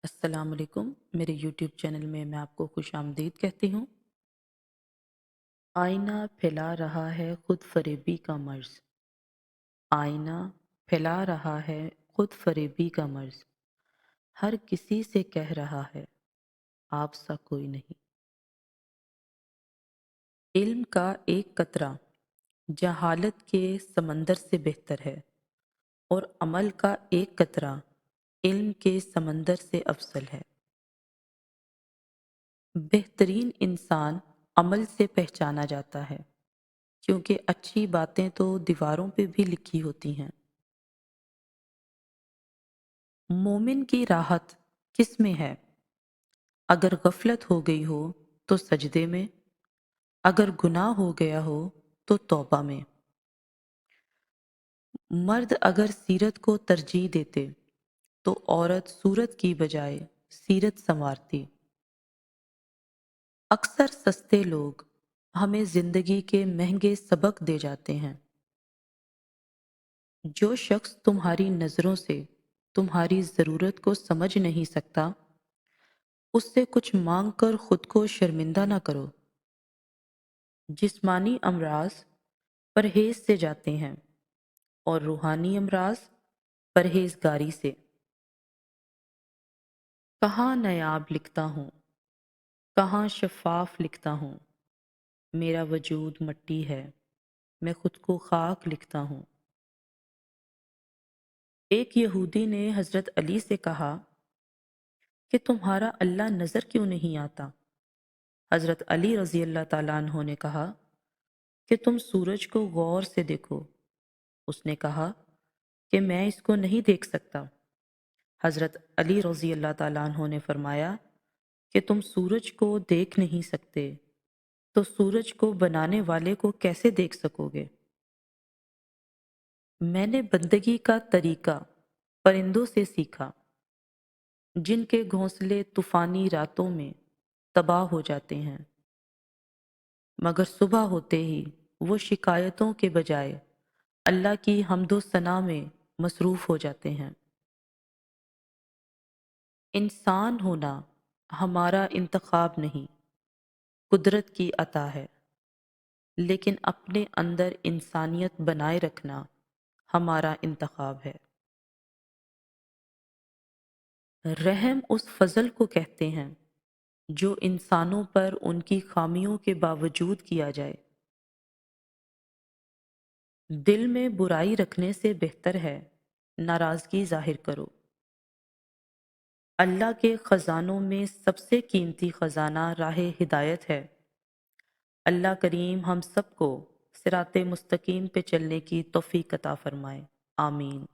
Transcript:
अस्सलाम वालेकुम। मेरे यूट्यूब चैनल में मैं आपको खुश आमदीद कहती हूँ। आईना फैला रहा है खुद फरेबी का मर्ज। आईना फैला रहा है खुद फरेबी का मर्ज। हर किसी से कह रहा है आप सा कोई नहीं। इल्म का एक कतरा जहालत के समंदर से बेहतर है, और अमल का एक कतरा इल्म के समंदर से अफजल है। बेहतरीन इंसान अमल से पहचाना जाता है, क्योंकि अच्छी बातें तो दीवारों पे भी लिखी होती हैं। मोमिन की राहत किस में है? अगर गफलत हो गई हो तो सजदे में, अगर गुनाह हो गया हो तो तौबा में। मर्द अगर सीरत को तरजीह देते तो औरत सूरत की बजाय सीरत संवारती। अक्सर सस्ते लोग हमें जिंदगी के महंगे सबक दे जाते हैं। जो शख्स तुम्हारी नज़रों से तुम्हारी ज़रूरत को समझ नहीं सकता, उससे कुछ मांग कर खुद को शर्मिंदा ना करो। जिस्मानी अमराज परहेज से जाते हैं, और रूहानी अमराज परहेजगारी से। कहाँ नायाब लिखता हूँ, कहाँ शफाफ लिखता हूँ। मेरा वजूद मट्टी है, मैं खुद को खाक लिखता हूँ। एक यहूदी ने हजरत अली से कहा कि तुम्हारा अल्लाह नजर क्यों नहीं आता? हजरत अली रजी अल्लाह ताला अन्हो ने कहा कि तुम सूरज को गौर से देखो। उसने कहा कि मैं इसको नहीं देख सकता। हजरत अली रजी अल्लाह ताला अन्हो ने फरमाया कि तुम सूरज को देख नहीं सकते तो सूरज को बनाने वाले को कैसे देख सकोगे? मैंने बंदगी का तरीका परिंदों से सीखा, जिनके घोंसले तूफानी रातों में तबाह हो जाते हैं, मगर सुबह होते ही वो शिकायतों के बजाय अल्लाह की हम्दो सना में मसरूफ हो जाते हैं। इंसान होना हमारा इंतखाब नहीं, कुदरत की अता है, लेकिन अपने अंदर इंसानियत बनाए रखना हमारा इंतखाब है। रहम उस फजल को कहते हैं जो इंसानों पर उनकी खामियों के बावजूद किया जाए। दिल में बुराई रखने से बेहतर है नाराजगी जाहिर करो। अल्लाह के खजानों में सबसे कीमती खजाना राह हिदायत है। अल्लाह करीम हम सबको सिराते मुस्तकीम पे चलने की तौफीक अता फरमाए। आमीन।